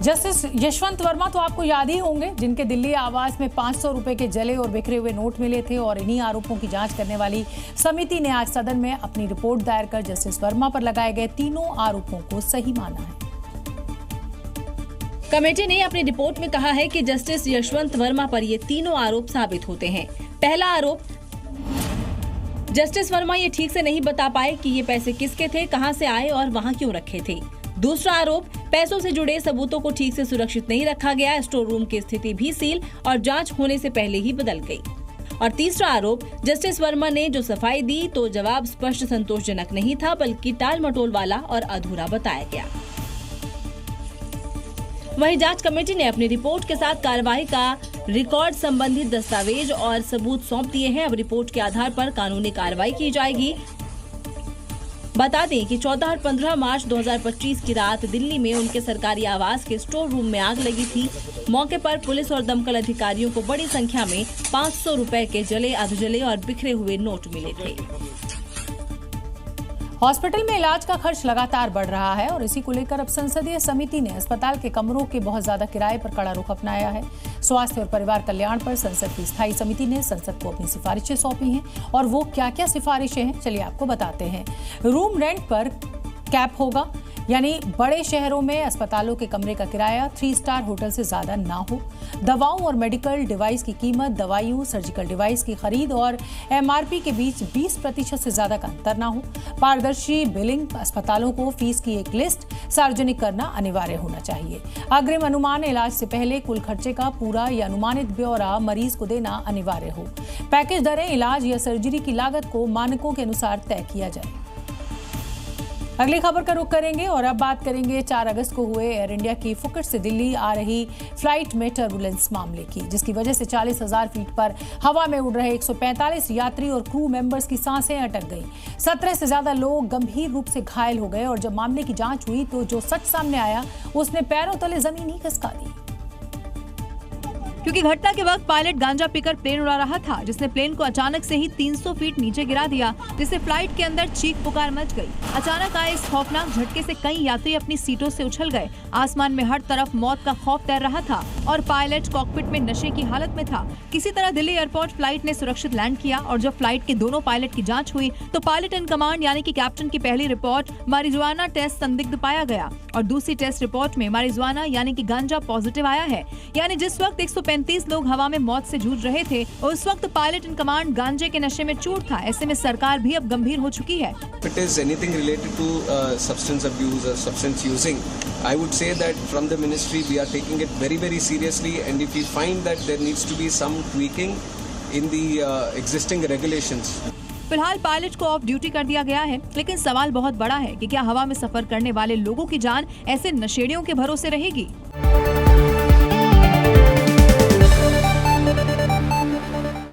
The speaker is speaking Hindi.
जस्टिस यशवंत वर्मा तो आपको याद ही होंगे, जिनके दिल्ली आवास में 500 रुपए के जले और बिखरे हुए नोट मिले थे। और इन्हीं आरोपों की जांच करने वाली समिति ने आज सदन में अपनी रिपोर्ट दायर कर जस्टिस वर्मा पर लगाए गए तीनों आरोपों को सही माना है। कमेटी ने अपनी रिपोर्ट में कहा है कि जस्टिस यशवंत वर्मा पर ये तीनों आरोप साबित होते हैं। पहला आरोप, जस्टिस वर्मा ये ठीक से नहीं बता पाए कि ये पैसे किसके थे, कहां से आए और वहां क्यों रखे थे। दूसरा आरोप, पैसों से जुड़े सबूतों को ठीक से सुरक्षित नहीं रखा गया, स्टोर रूम की स्थिति भी सील और जांच होने से पहले ही बदल गई। और तीसरा आरोप, जस्टिस वर्मा ने जो सफाई दी तो जवाब स्पष्ट संतोषजनक नहीं था, बल्कि टाल मटोल वाला और अधूरा बताया गया। वहीं जांच कमेटी ने अपनी रिपोर्ट के साथ कार्रवाई का रिकॉर्ड संबंधित दस्तावेज और सबूत सौंप दिए हैं। अब रिपोर्ट के आधार पर कानूनी कार्रवाई की जाएगी। बता दें कि 14 और 15 मार्च 2025 की रात दिल्ली में उनके सरकारी आवास के स्टोर रूम में आग लगी थी। मौके पर पुलिस और दमकल अधिकारियों को बड़ी संख्या में 500 रुपए के जले, अधजले और बिखरे हुए नोट मिले थे। हॉस्पिटल में इलाज का खर्च लगातार बढ़ रहा है और इसी को लेकर अब संसदीय समिति ने अस्पताल के कमरों के बहुत ज्यादा किराए पर कड़ा रुख अपनाया है। स्वास्थ्य और परिवार कल्याण पर संसद की स्थायी समिति ने संसद को अपनी सिफारिशें सौंपी हैं और वो क्या-क्या सिफारिशें हैं, चलिए आपको बताते हैं। रूम रेंट पर कैप होगा, यानी बड़े शहरों में अस्पतालों के कमरे का किराया 3 स्टार होटल से ज्यादा ना हो। दवाओं और मेडिकल डिवाइस की कीमत, दवाइयों, सर्जिकल डिवाइस की खरीद और एमआरपी के बीच 20% से ज्यादा का अंतर ना हो। पारदर्शी बिलिंग, अस्पतालों को फीस की एक लिस्ट सार्वजनिक करना अनिवार्य होना चाहिए। अग्रिम अनुमान, इलाज से पहले कुल खर्चे का पूरा या अनुमानित ब्यौरा मरीज को देना अनिवार्य हो। पैकेज दरें इलाज या सर्जरी की लागत को मानकों के अनुसार तय किया जाए। अगली खबर का रुख करेंगे और अब बात करेंगे 4 अगस्त को हुए एयर इंडिया की फुकेट से दिल्ली आ रही फ्लाइट में टर्बुलेंस मामले की, जिसकी वजह से 40,000 फीट पर हवा में उड़ रहे 145 यात्री और क्रू मेंबर्स की सांसें अटक गईं। 17 से ज्यादा लोग गंभीर रूप से घायल हो गए और जब मामले की जांच हुई तो जो सच सामने आया उसने पैरों तले जमीन ही खिसका दी। क्योंकि घटना के वक्त पायलट गांजा पीकर प्लेन उड़ा रहा था, जिसने प्लेन को अचानक से ही 300 फीट नीचे गिरा दिया, जिससे फ्लाइट के अंदर चीख पुकार मच गई। अचानक आए इस खौफनाक झटके से कई यात्री अपनी सीटों से उछल गए। आसमान में हर तरफ मौत का खौफ तैर रहा था और पायलट कॉकपिट में नशे की हालत में था। किसी तरह दिल्ली एयरपोर्ट फ्लाइट ने सुरक्षित लैंड किया और जब फ्लाइट के दोनों पायलट की जाँच हुई तो पायलट इन कमांड यानी कि कैप्टन की पहली रिपोर्ट मारिजुआना टेस्ट संदिग्ध पाया गया और दूसरी टेस्ट रिपोर्ट में मारिजुआना यानी कि गांजा पॉजिटिव आया है। यानी जिस वक्त 135 लोग हवा में मौत से जूझ रहे थे उस वक्त पायलट इन कमांड गांजे के नशे में चूर था। ऐसे में सरकार भी अब गंभीर हो चुकी है। If it is anything related to substance abuse or substance using, I would say that from the ministry we are taking it very, very seriously, and if we find that there needs to be some tweaking in the existing regulations. फिलहाल पायलट को ऑफ ड्यूटी कर दिया गया है, लेकिन सवाल बहुत बड़ा है कि क्या हवा में सफर करने वाले लोगों की जान ऐसे नशेड़ियों के भरोसे रहेगी।